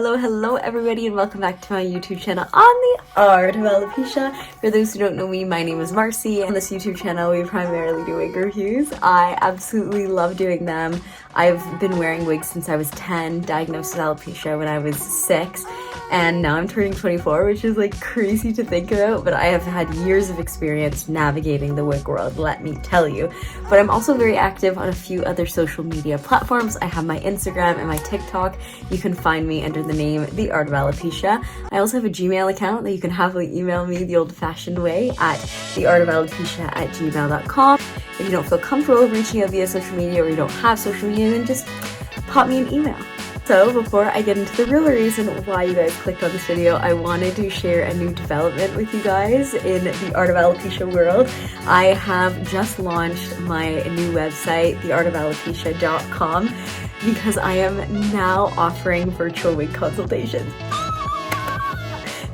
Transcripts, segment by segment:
Hello everybody, and welcome back to my YouTube channel on the art of alopecia. For those who don't know me, my name is Marcy. On this YouTube channel we primarily do wig reviews. I absolutely love doing them. I've been wearing wigs since I was 10, diagnosed with alopecia when I was 6, and now I'm turning 24, which is like crazy to think about, but I have had years of experience navigating the wig world, let me tell you. But I'm also very active on a few other social media platforms. I have my Instagram and my TikTok. You can find me under the name The Art of Alopecia. I also have a Gmail account that you can happily email me the old-fashioned way at theartofalopecia@gmail.com. If you don't feel comfortable reaching out via social media or you don't have social media, then just pop me an email. So before I get into the real reason why you guys clicked on this video, I wanted to share a new development with you guys in the Art of Alopecia world. I have just launched my new website, theartofalopecia.com, because I am now offering virtual wig consultations.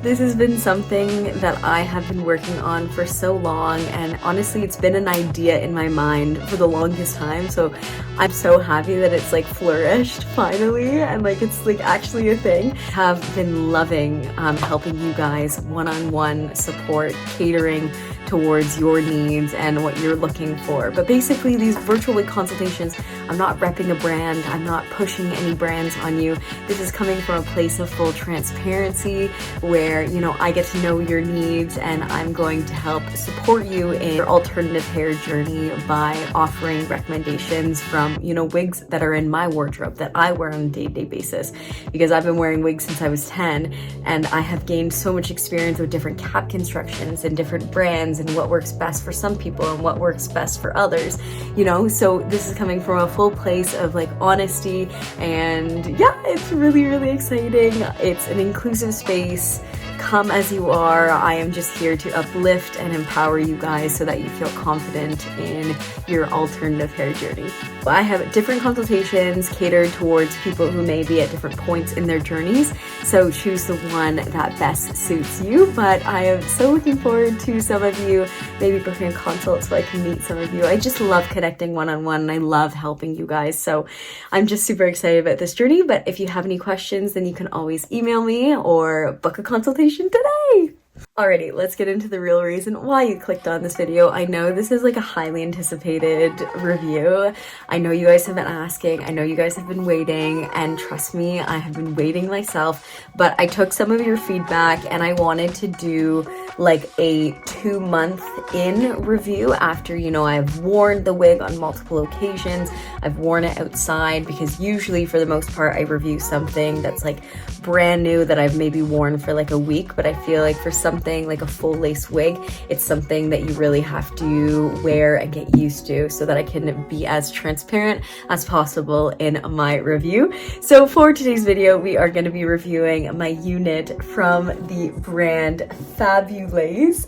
This has been something that I have been working on for so long, and honestly it's been an idea in my mind for the longest time, so I'm so happy that it's like flourished finally and like it's like actually a thing. I have been loving helping you guys one-on-one support, catering towards your needs and what you're looking for. But basically these virtual wig consultations, I'm not repping a brand, I'm not pushing any brands on you. This is coming from a place of full transparency where, you know, I get to know your needs and I'm going to help support you in your alternative hair journey by offering recommendations from, you know, wigs that are in my wardrobe that I wear on a day-to-day basis, because I've been wearing wigs since I was 10 and I have gained so much experience with different cap constructions and different brands and what works best for some people and what works best for others, you know. So this is coming from a full place of like honesty, and yeah, it's really exciting. It's an inclusive space. Come as you are. I am just here to uplift and empower you guys so that you feel confident in your alternative hair journey. I have different consultations catered towards people who may be at different points in their journeys, so choose the one that best suits you. But I am so looking forward to some of you maybe booking a consult so I can meet some of you. I just love connecting one-on-one and I love helping you guys, so I'm just super excited about this journey. But if you have any questions, then you can always email me or book a consultation today. Alrighty, let's get into the real reason why you clicked on this video. I know this is like a highly anticipated review. I know you guys have been asking, I know you guys have been waiting, and trust me, I have been waiting myself, but I took some of your feedback and I wanted to do like a 2-month in review after, you know, I've worn the wig on multiple occasions. I've worn it outside, because usually for the most part I review something that's like brand new that I've maybe worn for like a week, but I feel like for something like a full lace wig, it's something that you really have to wear and get used to so that I can be as transparent as possible in my review. So for today's video, we are going to be reviewing my unit from the brand Fabulace.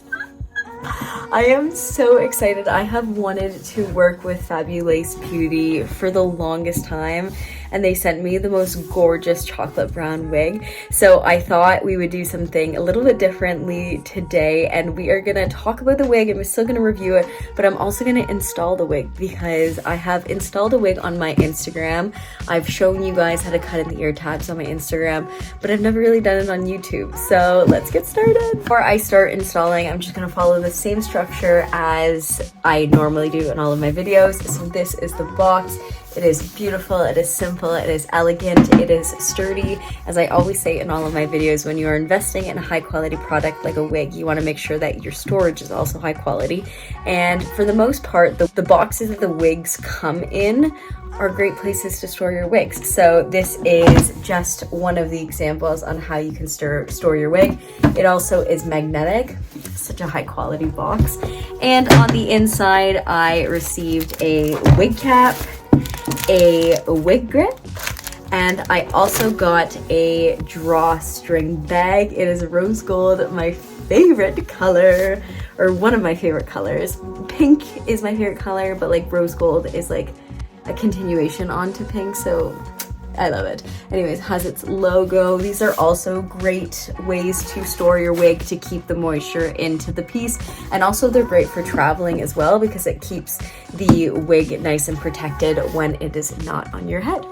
I am so excited. I have wanted to work with Fabulace Beauty for the longest time, and they sent me the most gorgeous chocolate brown wig. So I thought we would do something a little bit differently today, and we are gonna talk about the wig. I'm still gonna review it, but I'm also gonna install the wig because I have installed a wig on my Instagram. I've shown you guys how to cut in the ear tabs on my Instagram, but I've never really done it on YouTube. So let's get started. Before I start installing, I'm just gonna follow the same structure as I normally do in all of my videos. So this is the box. It is beautiful, it is simple, it is elegant, it is sturdy. As I always say in all of my videos, when you are investing in a high quality product like a wig, you want to make sure that your storage is also high quality. And for the most part, the boxes that the wigs come in are great places to store your wigs. So this is just one of the examples on how you can store your wig. It also is magnetic, such a high quality box. And on the inside, I received a wig cap, a wig grip, and I also got a drawstring bag. It is rose gold, my favorite color, or one of my favorite colors. Pink is my favorite color, but like rose gold is like a continuation onto pink, so I love it. Anyways, it has its logo. These are also great ways to store your wig to keep the moisture into the piece, and also they're great for traveling as well because it keeps the wig nice and protected when it is not on your head.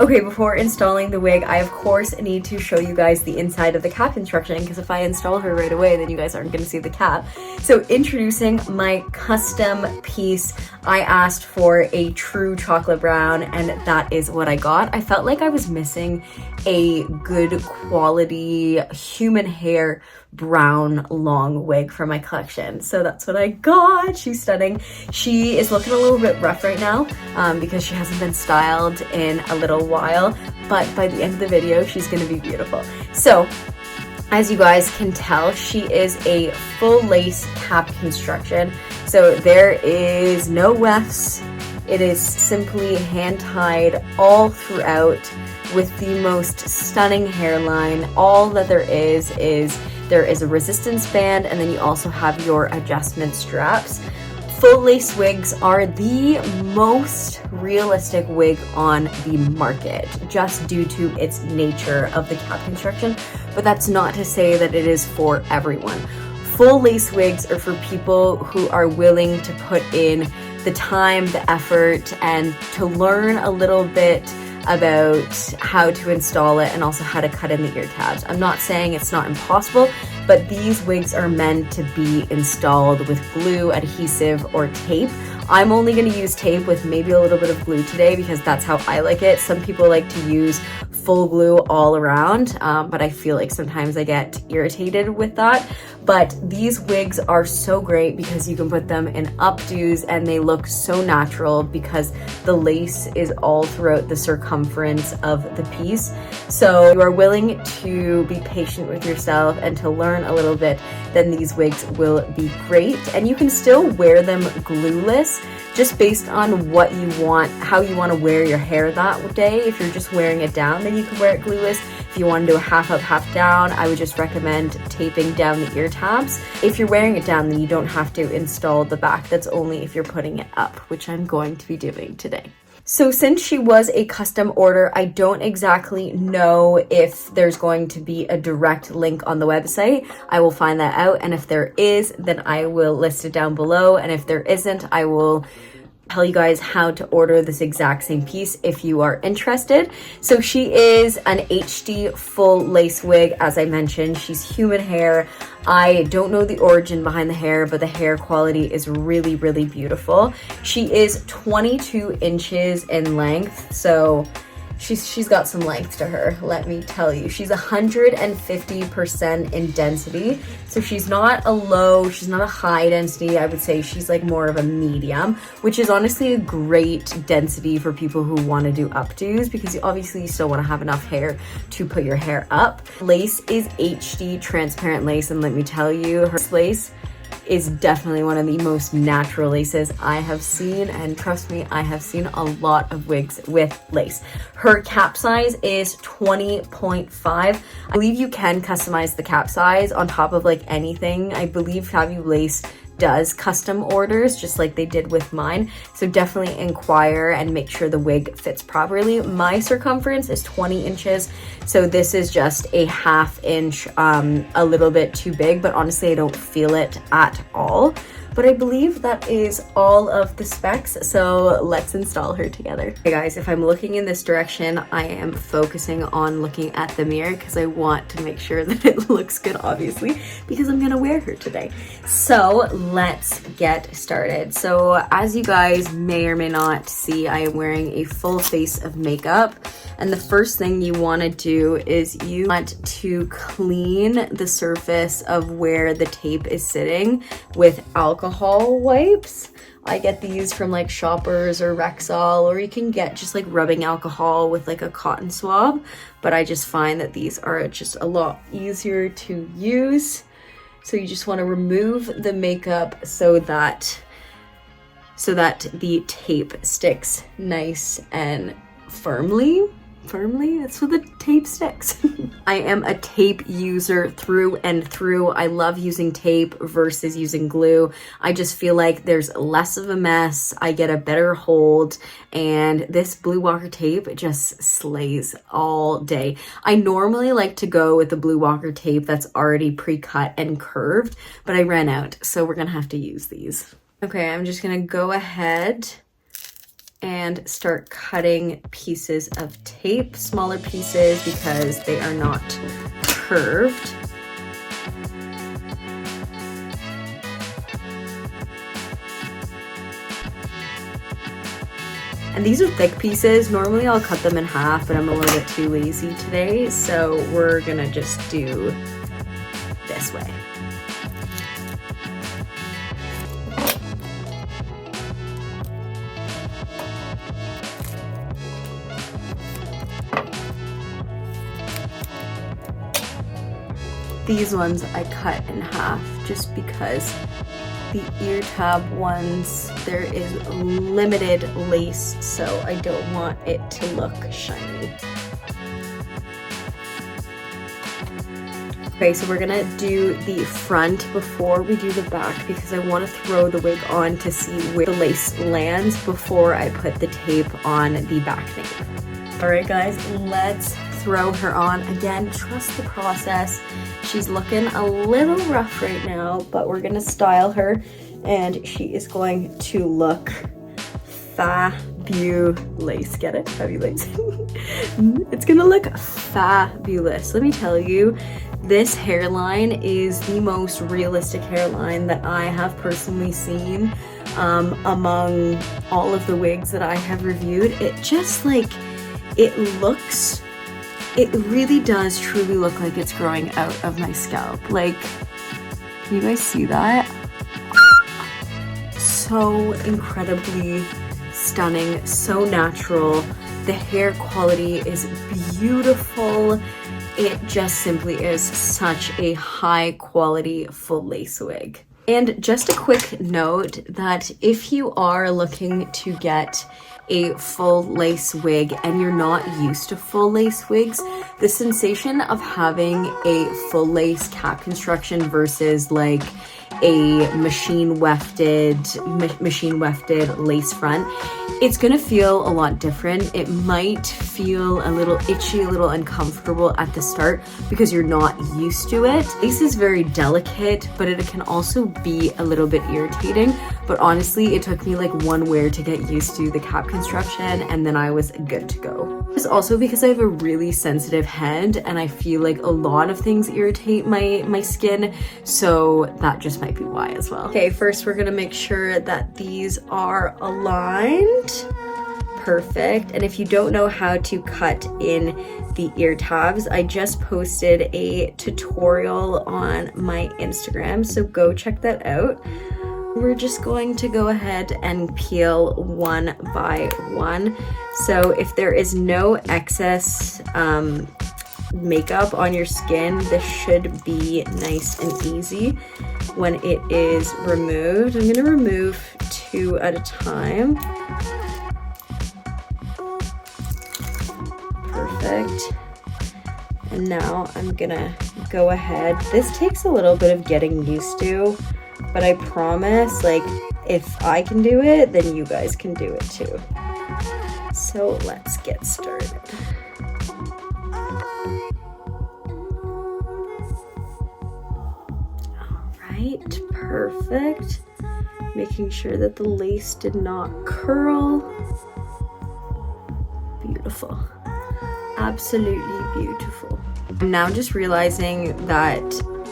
Okay, before installing the wig, I of course need to show you guys the inside of the cap construction, because if I install her right away, then you guys aren't going to see the cap. So introducing my custom piece, I asked for a true chocolate brown, and that is what I got. I felt like I was missing a good quality human hair brown long wig for my collection, so that's what I got. She's stunning. She is looking a little bit rough right now because she hasn't been styled in a little while, but by the end of the video she's gonna be beautiful. So as you guys can tell, she is a full lace cap construction, so there is no wefts. It is simply hand tied all throughout with the most stunning hairline. All that there is there is a resistance band, and then you also have your adjustment straps. Full lace wigs are the most realistic wig on the market, just due to its nature of the cap construction, but that's not to say that it is for everyone. Full lace wigs are for people who are willing to put in the time, the effort, and to learn a little bit about how to install it and also how to cut in the ear tabs. I'm not saying it's not impossible, but these wigs are meant to be installed with glue, adhesive, or tape. I'm only going to use tape with maybe a little bit of glue today because that's how I like it. Some people like to use full glue all around, but I feel like sometimes I get irritated with that. But these wigs are so great because you can put them in updos and they look so natural because the lace is all throughout the circumference of the piece. So you are willing to be patient with yourself and to learn a little bit, then these wigs will be great. And you can still wear them glueless, just based on what you want, how you want to wear your hair that day. If you're just wearing it down, then you can wear it glueless. If you want to do a half up, half down, I would just recommend taping down the ear tabs. If you're wearing it down, then you don't have to install the back. That's only if you're putting it up, which I'm going to be doing today. So since she was a custom order, I don't exactly know if there's going to be a direct link on the website. I will find that out, and if there is, then I will list it down below, and if there isn't, I will tell you guys how to order this exact same piece if you are interested. So she is an HD full lace wig. As I mentioned, she's human hair. I don't know the origin behind the hair, but the hair quality is really, really beautiful. She is 22 inches in length, so she's got some length to her, let me tell you. She's 150% in density, so she's not a low, she's not a high density. I would say she's like more of a medium, which is honestly a great density for people who want to do updos, because you obviously still want to have enough hair to put your hair up. Lace is HD transparent lace, and let me tell you, her lace is definitely one of the most natural laces I have seen, and trust me, I have seen a lot of wigs with lace. Her cap size is 20.5. I believe you can customize the cap size on top of like anything. I believe Fabulace does custom orders just like they did with mine, so definitely inquire and make sure the wig fits properly. My circumference is 20 inches, so this is just a ½ inch, a little bit too big, but honestly I don't feel it at all. But I believe that is all of the specs, so let's install her together. Hey guys, if I'm looking in this direction, I am focusing on looking at the mirror because I want to make sure that it looks good, obviously, because I'm gonna wear her today. So let's get started. So as you guys may or may not see, I am wearing a full face of makeup. And the first thing you want to do is you want to clean the surface of where the tape is sitting with alcohol wipes. I get these from like Shoppers or Rexall, or you can get just like rubbing alcohol with like a cotton swab, but I just find that these are just a lot easier to use. So you just want to remove the makeup so that the tape sticks nice and firmly. That's what the tape sticks. I am a tape user through and through. I love using tape versus using glue. I just feel like there's less of a mess. I get a better hold, and this Blue Walker tape just slays all day. I normally like to go with the Blue Walker tape that's already pre-cut and curved, but I ran out, so we're gonna have to use these. Okay, I'm just gonna go ahead and start cutting pieces of tape, smaller pieces because they are not curved. And these are thick pieces. Normally I'll cut them in half, but I'm a little bit too lazy today, so we're gonna just do this way. These ones I cut in half just because the ear tab ones, there is limited lace, so I don't want it to look shiny. Okay, so we're gonna do the front before we do the back because I want to throw the wig on to see where the lace lands before I put the tape on the back nape. All right guys, let's throw her on. Again, trust the process. She's looking a little rough right now, but we're gonna style her and she is going to look fabulous. Get it? Fabulous. It's gonna look fabulous. Let me tell you, this hairline is the most realistic hairline that I have personally seen among all of the wigs that I have reviewed. It just like, it really does truly look like it's growing out of my scalp. Like, can you guys see that? So incredibly stunning, so natural. The hair quality is beautiful. It just simply is such a high quality full lace wig. And just a quick note that if you are looking to get a full lace wig and you're not used to full lace wigs, the sensation of having a full lace cap construction versus like a machine wefted lace front, it's gonna feel a lot different. It might feel a little itchy, a little uncomfortable at the start because you're not used to it. Lace is very delicate, but it can also be a little bit irritating. But honestly, it took me like one wear to get used to the cap construction and then I was good to go. It's also because I have a really sensitive head and I feel like a lot of things irritate my skin, so that just might be why as well. Okay, first we're gonna make sure that these are aligned. Perfect. And if you don't know how to cut in the ear tabs, I just posted a tutorial on my Instagram, so go check that out. We're just going to go ahead and peel one by one. So if there is no excess makeup on your skin, this should be nice and easy when it is removed. I'm gonna remove 2 at a time. Perfect. And now I'm gonna go ahead. This takes a little bit of getting used to, but I promise, like, if I can do it, then you guys can do it too. So let's get started. All right, perfect. Making sure that the lace did not curl. Beautiful. Absolutely beautiful. I'm now just realizing that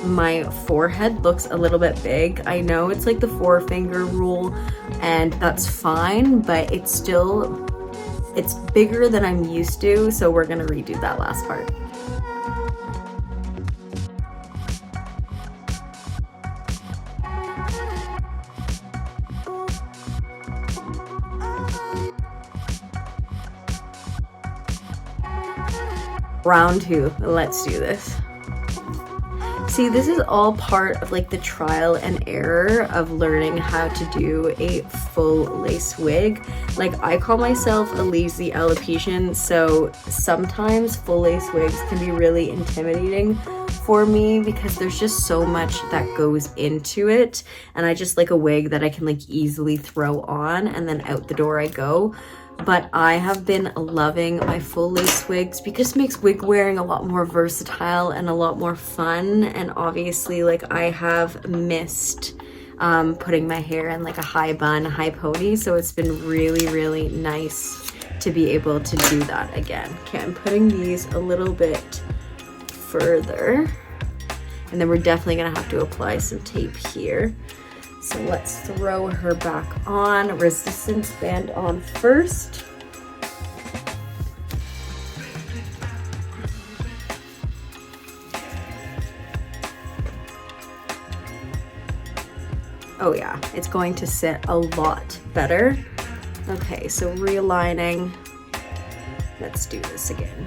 my forehead looks a little bit big. I know it's like the 4-finger rule and that's fine, but it's bigger than I'm used to, so we're gonna redo that last part. Round 2, let's do this. See, this is all part of like the trial and error of learning how to do a full lace wig. Like, I call myself a lazy alopecian, so sometimes full lace wigs can be really intimidating for me because there's just so much that goes into it, and I just like a wig that I can like easily throw on and then out the door I go. But I have been loving my full lace wigs because it just makes wig wearing a lot more versatile and a lot more fun. And obviously, like, I have missed putting my hair in like a high bun, high pony. So it's been really, really nice to be able to do that again. Okay, I'm putting these a little bit further. And then we're definitely gonna have to apply some tape here. So let's throw her back on. Resistance band on first. Oh yeah, it's going to sit a lot better. Okay, so realigning. Let's do this again.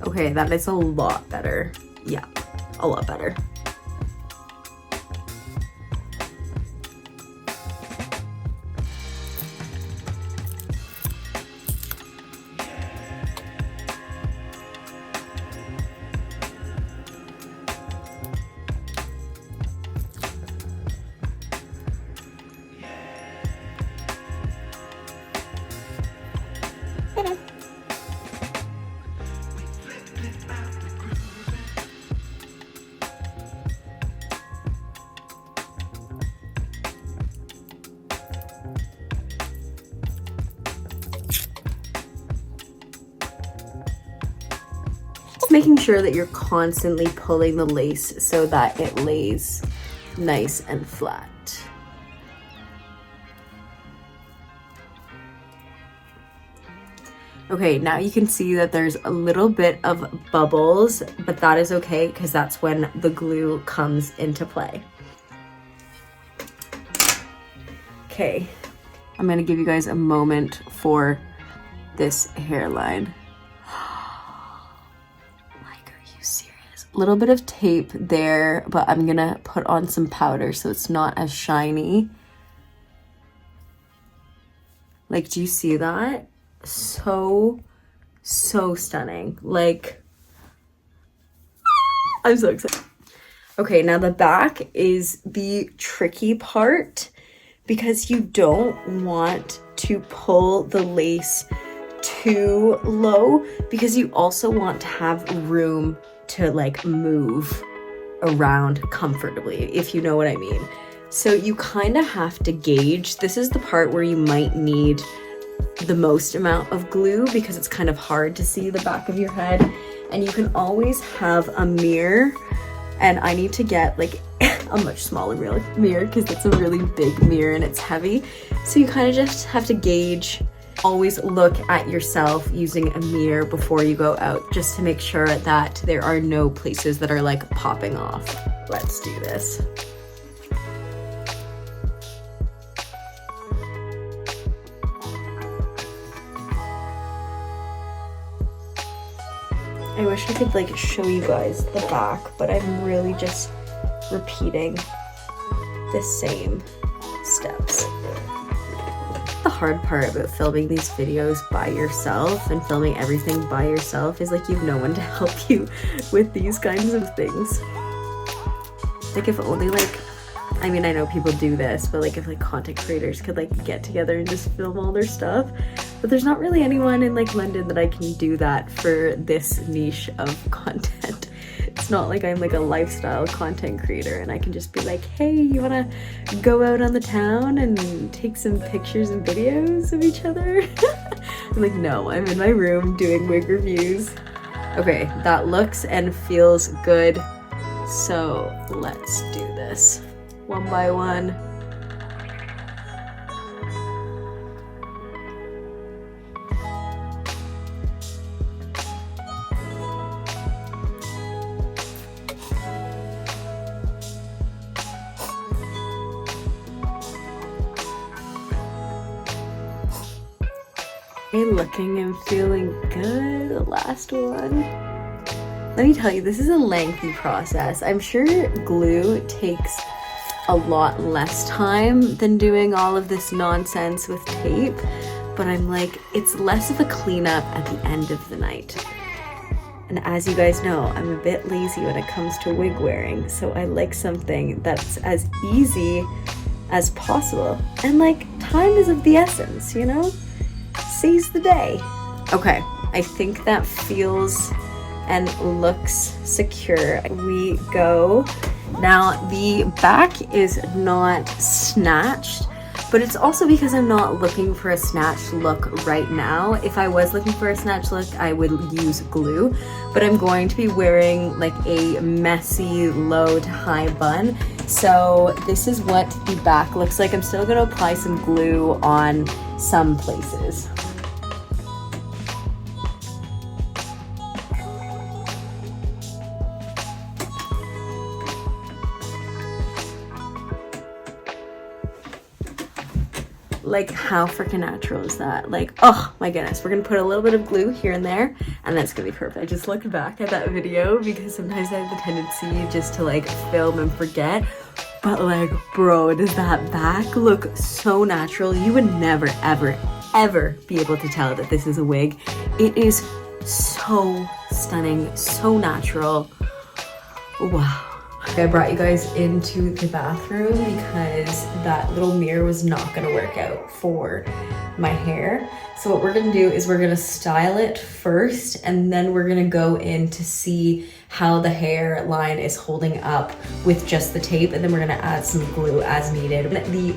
Okay, that is a lot better. Yeah, a lot better. Making sure that you're constantly pulling the lace so that it lays nice and flat. Okay, now you can see that there's a little bit of bubbles, but that is okay because that's when the glue comes into play. Okay, I'm gonna give you guys a moment for this hairline. Little bit of tape there, but I'm gonna put on some powder so it's not as shiny. Like, do you see that? So stunning. Like, I'm so excited. Okay, now the back is the tricky part because you don't want to pull the lace too low because you also want to have room to like move around comfortably, if you know what I mean. So you kind of have to gauge. This is the part where you might need the most amount of glue because it's kind of hard to see the back of your head. And you can always have a mirror, and I need to get like a much smaller mirror because it's a really big mirror and it's heavy. So you kind of just have to gauge. Always look at yourself using a mirror before you go out, just to make sure that there are no places that are like popping off. Let's do this. I wish I could like show you guys the back, but I'm really just repeating the same steps. The hard part about filming these videos by yourself and filming everything by yourself is like you have no one to help you with these kinds of things. Like if only like, I mean, I know people do this, but like if like content creators could like get together and just film all their stuff, but there's not really anyone in like London that I can do that for this niche of content. It's not like I'm like a lifestyle content creator and I can just be like, hey, you wanna go out on the town and take some pictures and videos of each other? I'm like, no, I'm in my room doing wig reviews. Okay, that looks and feels good. So let's do this one by one. Looking and feeling good. The last one. Let me tell you, this is a lengthy process. I'm sure glue takes a lot less time than doing all of this nonsense with tape, but I'm like, it's less of a cleanup at the end of the night. And as you guys know, I'm a bit lazy when it comes to wig wearing, so I like something that's as easy as possible. And like, time is of the essence, you know? Seize the day. Okay, I think that feels and looks secure. We go. Now the back is not snatched, but it's also because I'm not looking for a snatched look right now. If I was looking for a snatched look, I would use glue, but I'm going to be wearing like a messy low to high bun. So this is what the back looks like. I'm still gonna apply some glue on some places. Like, how freaking natural is that? Like, oh my goodness, we're gonna put a little bit of glue here and there, and that's gonna be perfect. I just looked back at that video because sometimes I have the tendency just to like film and forget, but like, bro, does that back look so natural? You would never, ever, ever be able to tell that this is a wig. It is so stunning, so natural. Wow. I brought you guys into the bathroom because that little mirror was not gonna work out for my hair. So what we're gonna do is we're gonna style it first, and then we're gonna go in to see how the hairline is holding up with just the tape, and then we're gonna add some glue as needed. The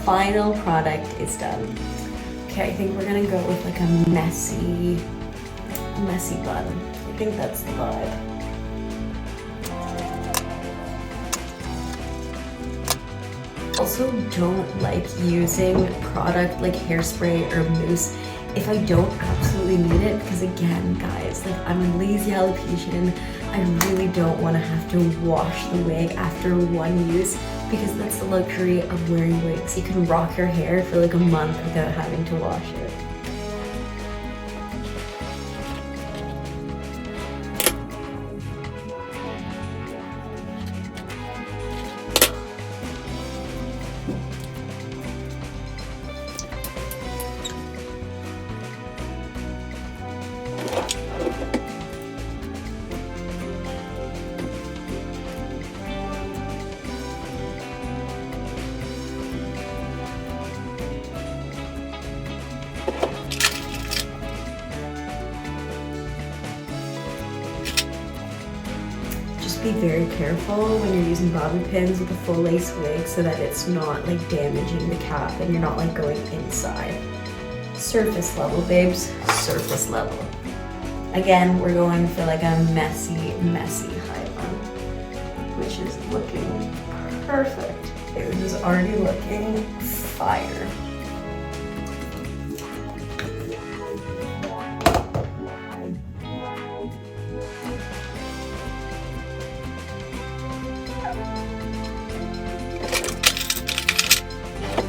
final product is done. Okay, I think we're gonna go with like a messy bun. I think that's the vibe. Also don't like using product like hairspray or mousse if I don't absolutely need it, because again guys, like, I'm a lazy alopecia. I really don't want to have to wash the wig after one use, because that's the luxury of wearing wigs. You can rock your hair for like a month without having to wash it. Be very careful when you're using bobby pins with a full lace wig so that it's not like damaging the cap and you're not like going inside. Surface level, babes, surface level. Again, we're going for like a messy high bun, which is looking perfect. It was already looking fire.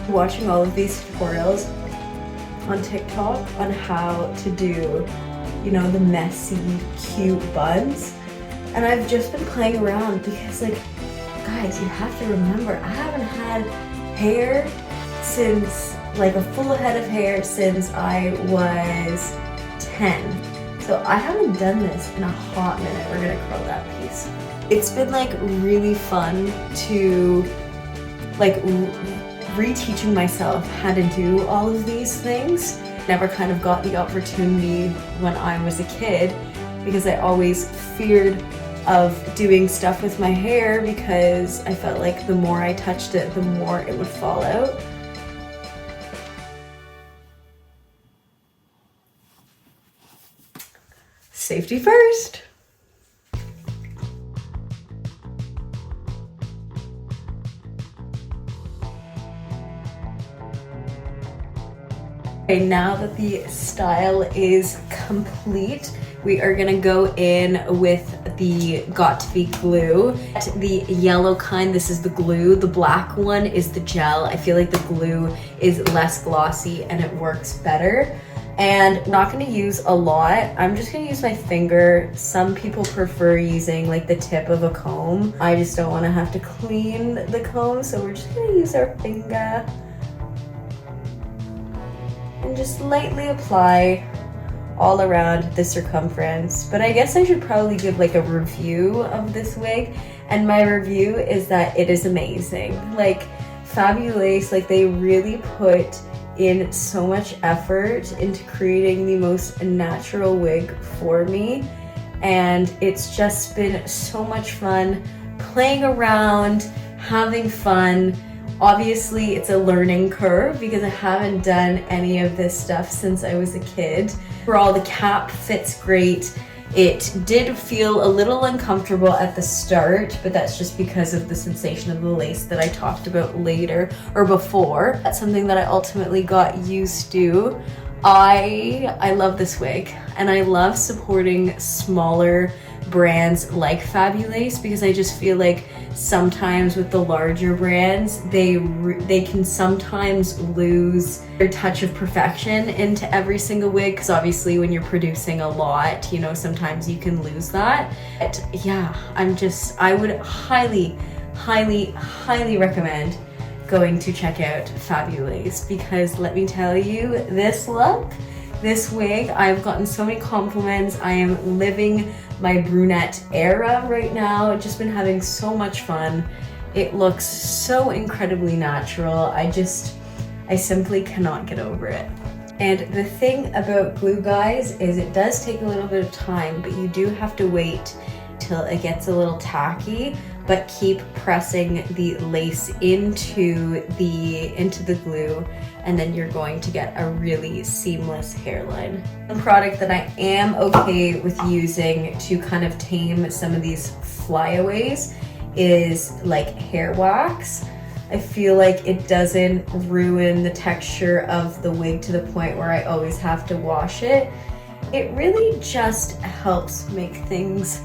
Watching all of these tutorials on TikTok on how to do, you know, the messy, cute buns. And I've just been playing around because, like, guys, you have to remember, I haven't had hair since, like, a full head of hair since I was 10. So I haven't done this in a hot minute. We're gonna curl that piece. It's been, like, really fun to, like, reteaching myself how to do all of these things. Never kind of got the opportunity when I was a kid because I always feared of doing stuff with my hair because I felt like the more I touched it, the more it would fall out. Safety first. Okay, now that the style is complete, we are gonna go in with the Got to Be glue. The yellow kind, this is the glue. The black one is the gel. I feel like the glue is less glossy and it works better. And I'm not gonna use a lot. I'm just gonna use my finger. Some people prefer using like the tip of a comb. I just don't wanna have to clean the comb, so we're just gonna use our finger. And just lightly apply all around the circumference. But I guess I should probably give like a review of this wig. And my review is that it is amazing. Like Fabulace, like they really put in so much effort into creating the most natural wig for me. And it's just been so much fun playing around, having fun. Obviously, it's a learning curve because I haven't done any of this stuff since I was a kid. Overall, the cap fits great. It did feel a little uncomfortable at the start, but that's just because of the sensation of the lace that I talked about later or before. That's something that I ultimately got used to. I love this wig, and I love supporting smaller brands like Fabulace because I just feel like sometimes with the larger brands, they can sometimes lose their touch of perfection into every single wig, because obviously when you're producing a lot, you know, sometimes you can lose that. But yeah, I would highly recommend going to check out Fabulace, because let me tell you, this look, this wig, I've gotten so many compliments. I am living my brunette era right now. I've just been having so much fun. It looks so incredibly natural. I simply cannot get over it. And the thing about glue, guys, is it does take a little bit of time, but you do have to wait till it gets a little tacky, but keep pressing the lace into the glue, and then you're going to get a really seamless hairline. The product that I am okay with using to kind of tame some of these flyaways is like hair wax. I feel like it doesn't ruin the texture of the wig to the point where I always have to wash it. It really just helps make things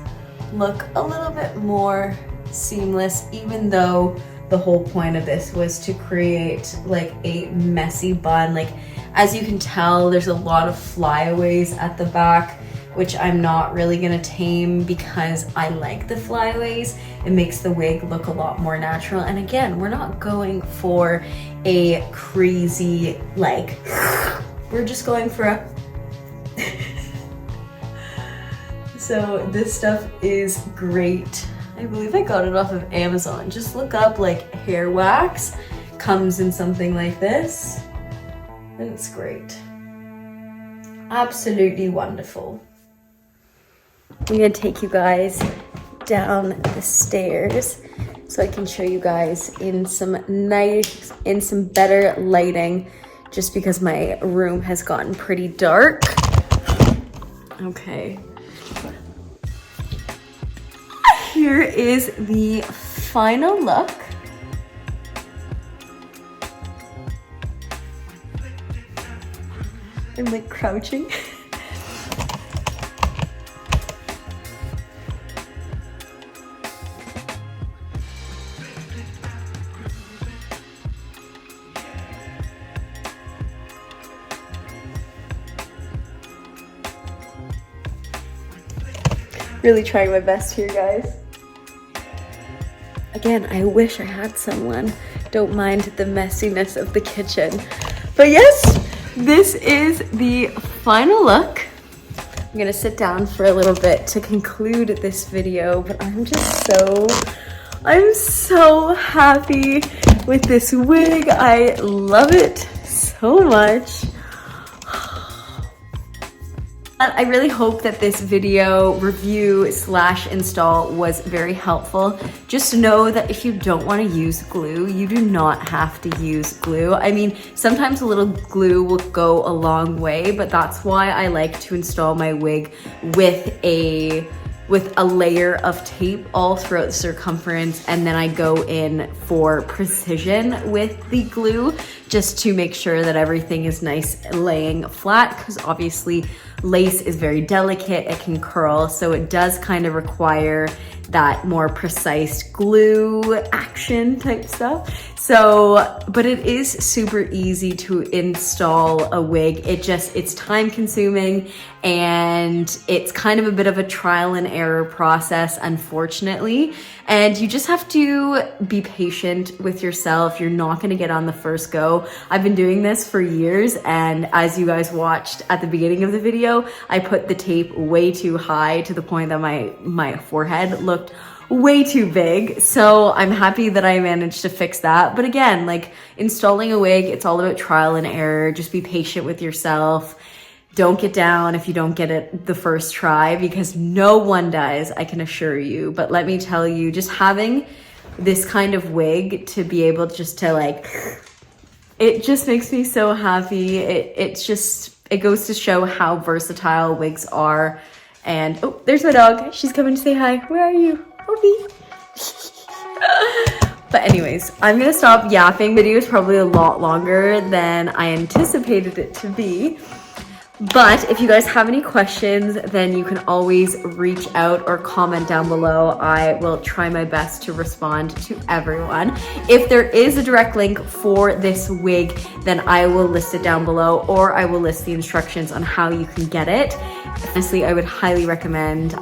look a little bit more seamless, even though the whole point of this was to create like a messy bun. Like, as you can tell, there's a lot of flyaways at the back, which I'm not really gonna tame because I like the flyaways. It makes the wig look a lot more natural. And again, we're not going for a crazy, like, we're just going for a so this stuff is great. I believe I got it off of Amazon. Just look up like hair wax. Comes in something like this, and it's great. Absolutely wonderful. I'm gonna take you guys down the stairs so I can show you guys in some better lighting, just because my room has gotten pretty dark. Okay. Here is the final look. I'm like crouching. Really trying my best here, guys. Again, I wish I had someone. Don't mind the messiness of the kitchen. But yes, this is the final look. I'm gonna sit down for a little bit to conclude this video, but I'm so happy with this wig. I love it so much. I really hope that this video review / install was very helpful. Just know that if you don't want to use glue, you do not have to use glue. I mean, sometimes a little glue will go a long way, but that's why I like to install my wig with a layer of tape all throughout the circumference, and then I go in for precision with the glue just to make sure that everything is nice and laying flat, because obviously lace is very delicate, it can curl, so it does kind of require that more precise glue action type stuff. So, but it is super easy to install a wig. It's time consuming and it's kind of a bit of a trial and error process, unfortunately. And you just have to be patient with yourself. You're not gonna get on the first go. I've been doing this for years, and as you guys watched at the beginning of the video, I put the tape way too high to the point that my forehead looked way too big. So I'm happy that I managed to fix that. But again, like installing a wig, it's all about trial and error. Just be patient with yourself. Don't get down if you don't get it the first try, because no one does, I can assure you. But let me tell you, just having this kind of wig to be able just to like, it just makes me so happy. It goes to show how versatile wigs are. And oh, there's my dog. She's coming to say hi. Where are you? Opie. But anyways, I'm gonna stop yapping. Video is probably a lot longer than I anticipated it to be. But if you guys have any questions, then you can always reach out or comment down below. I will try my best to respond to everyone. If there is a direct link for this wig, then I will list it down below, or I will list the instructions on how you can get it. Honestly, I would highly recommend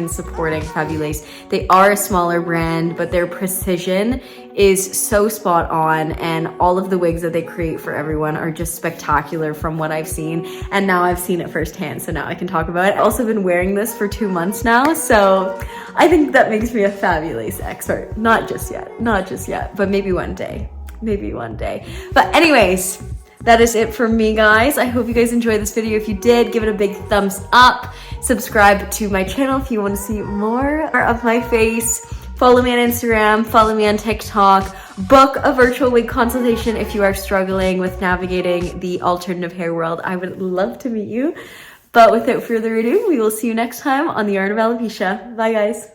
supporting Fabulace. They are a smaller brand, but their precision is so spot on, and all of the wigs that they create for everyone are just spectacular from what I've seen. And now I've seen it firsthand, so now I can talk about it. I've also been wearing this for 2 months now, so I think that makes me a Fabulace expert. Not just yet, but maybe one day. But anyways, that is it for me, guys. I hope you guys enjoyed this video. If you did, give it a big thumbs up. Subscribe to my channel if you want to see more of my face. Follow me on Instagram, follow me on TikTok. Book a virtual wig consultation if you are struggling with navigating the alternative hair world. I would love to meet you. But without further ado, we will see you next time on The Art of Alopecia. Bye, guys.